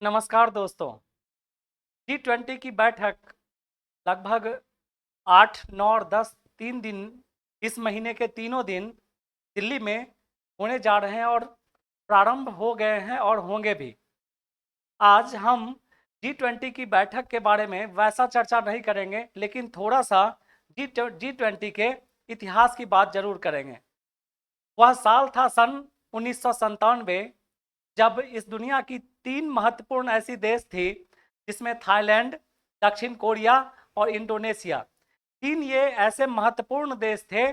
नमस्कार दोस्तों। G20 की बैठक लगभग 8, 9 और 10 3 दिन इस महीने के तीनों दिन दिल्ली में होने जा रहे हैं और प्रारंभ हो गए हैं और होंगे भी। आज हम G20 की बैठक के बारे में वैसा चर्चा नहीं करेंगे, लेकिन थोड़ा सा G20 के इतिहास की बात जरूर करेंगे। वह साल था सन 1997, जब इस दुनिया की 3 महत्वपूर्ण ऐसी देश थी जिसमें थाईलैंड, दक्षिण कोरिया और इंडोनेशिया, 3 ये ऐसे महत्वपूर्ण देश थे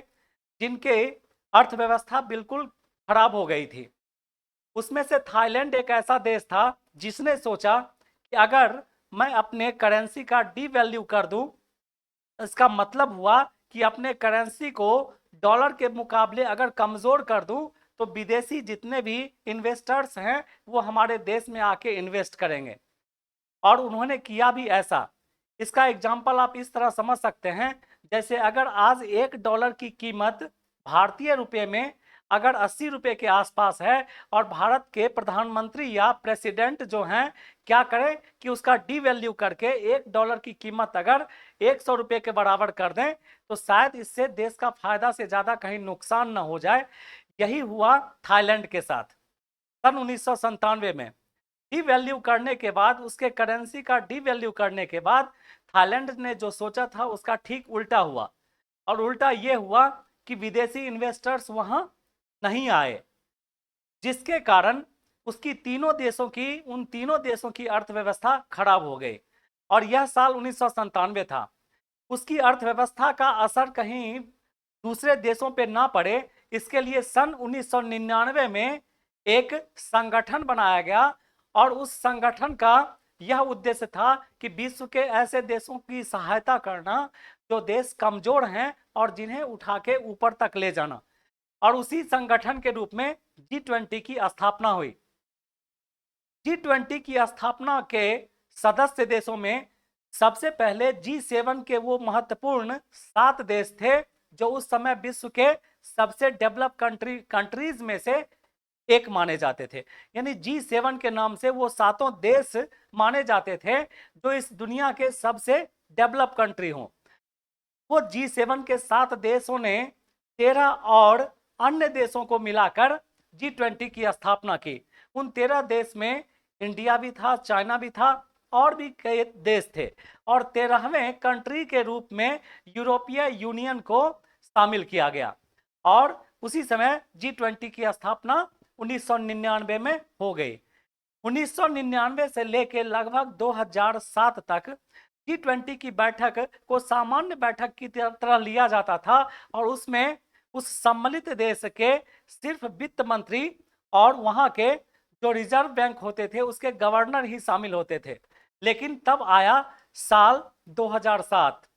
जिनके अर्थव्यवस्था बिल्कुल खराब हो गई थी। उसमें से थाईलैंड एक ऐसा देश था जिसने सोचा कि अगर मैं अपने करेंसी का डीवैल्यू कर दूं, इसका मतलब हुआ कि अपने करेंसी को डॉलर के मुकाबले अगर कमज़ोर कर दूं तो विदेशी जितने भी इन्वेस्टर्स हैं वो हमारे देश में आके इन्वेस्ट करेंगे। और उन्होंने किया भी ऐसा। इसका एग्जाम्पल आप इस तरह समझ सकते हैं, जैसे अगर आज $1 की कीमत भारतीय रुपये में अगर 80 रुपये के आसपास है और भारत के प्रधानमंत्री या प्रेसिडेंट जो हैं क्या करें कि उसका डीवैल्यू करके $1 की कीमत अगर 100 रुपये के बराबर कर दें तो शायद इससे देश का फायदा से ज़्यादा कहीं नुकसान ना हो जाए। यही हुआ थाईलैंड के साथ सन 1997 में। डीवैल्यू करने के बाद, उसके करेंसी का डीवैल्यू करने के बाद थाईलैंड ने जो सोचा था उसका ठीक उल्टा हुआ। और उल्टा ये हुआ कि विदेशी इन्वेस्टर्स वहां नहीं आए, जिसके कारण उन तीनों देशों की अर्थव्यवस्था खराब हो गई। और यह साल 1997 था। उसकी अर्थव्यवस्था का असर कहीं दूसरे देशों पे ना पड़े, इसके लिए सन 1999 में एक संगठन बनाया गया। और उस संगठन का यह उद्देश्य था कि विश्व के ऐसे देशों की सहायता करना जो देश कमजोर हैं और जिन्हें उठा के ऊपर तक ले जाना। और उसी संगठन के रूप में G20 की स्थापना हुई। G20 की स्थापना के सदस्य देशों में सबसे पहले G7 के वो महत्वपूर्ण 7 देश थे जो उस समय विश्व के सबसे डेवलप कंट्रीज में से एक माने जाते थे। यानी G7 के नाम से वो 7 देश माने जाते थे जो इस दुनिया के सबसे डेवलप कंट्री हों। वो G7 के 7 देशों ने 13 और अन्य देशों को मिलाकर G20 की स्थापना की। उन 13 देश में इंडिया भी था, चाइना भी था और भी कई देश थे। और 13वें कंट्री के रूप में यूरोपीय यूनियन को शामिल किया गया। और उसी समय G20 की स्थापना 1999 में हो गई। 1999 से लेकर लगभग 2007 तक G20 की बैठक को सामान्य बैठक की तरह लिया जाता था और उसमें उस सम्मिलित देश के सिर्फ वित्त मंत्री और वहां के जो रिजर्व बैंक होते थे उसके गवर्नर ही शामिल होते थे। लेकिन तब आया साल 2007।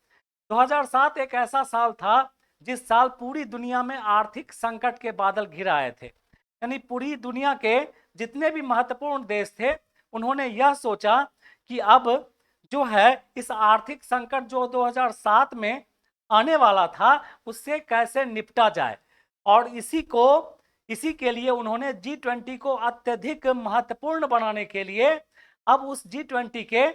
2007 एक ऐसा साल था जिस साल पूरी दुनिया में आर्थिक संकट के बादल घिर आए थे। यानी पूरी दुनिया के जितने भी महत्वपूर्ण देश थे उन्होंने यह सोचा कि अब जो है इस आर्थिक संकट जो 2007 में आने वाला था उससे कैसे निपटा जाए। और इसी के लिए उन्होंने G20 को अत्यधिक महत्वपूर्ण बनाने के लिए अब उस G20 के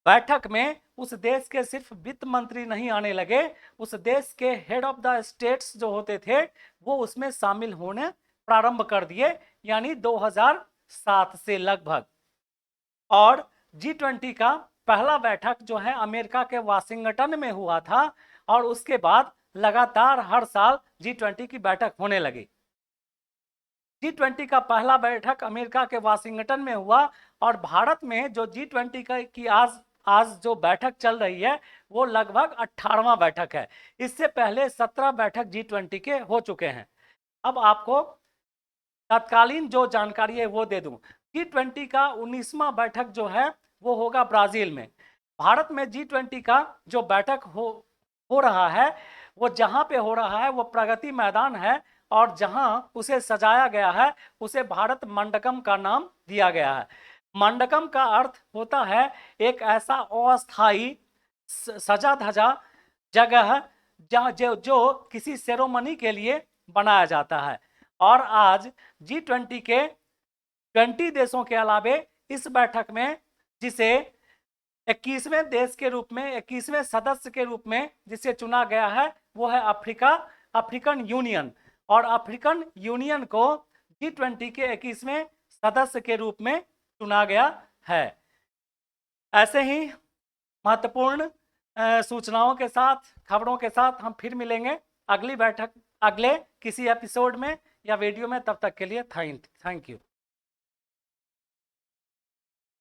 बैठक में उस देश के सिर्फ वित्त मंत्री नहीं आने लगे, उस देश के हेड ऑफ द स्टेट्स जो होते थे वो उसमें शामिल होने प्रारंभ कर दिए, यानी 2007 से लगभग। और G20 का पहला बैठक जो है अमेरिका के वाशिंगटन में हुआ था और उसके बाद लगातार हर साल G20 की बैठक होने लगी। G20 का पहला बैठक अमेरिका के वाशिंगटन में हुआ और भारत में जो G20 की आज जो बैठक चल रही है वो लगभग 18वां बैठक है। इससे पहले 17 बैठक G20 के हो चुके हैं। अब आपको तत्कालीन जो जानकारी है वो दे दूं। G20 का 19वां बैठक जो है वो होगा ब्राजील में। भारत में G20 का जो बैठक हो रहा है वो जहां पे हो रहा है वो प्रगति मैदान है और जहां उसे सजाया गया है उसे भारत मंडपम का नाम दिया गया है। मंडपम का अर्थ होता है एक ऐसा अस्थाई सजा धजा जगह जहाँ जो किसी सेरेमनी के लिए बनाया जाता है। और आज G20 के 20 देशों के अलावे इस बैठक में जिसे 21वें देश के रूप में, 21वें सदस्य के रूप में जिसे चुना गया है वो है अफ्रीकन यूनियन। और अफ्रीकन यूनियन को G20 के 21वें सदस्य के रूप में चुना गया है। ऐसे ही महत्वपूर्ण सूचनाओं के साथ, खबरों के साथ हम फिर मिलेंगे अगली बैठक, अगले किसी एपिसोड में या वीडियो में। तब तक के लिए थैंक यू।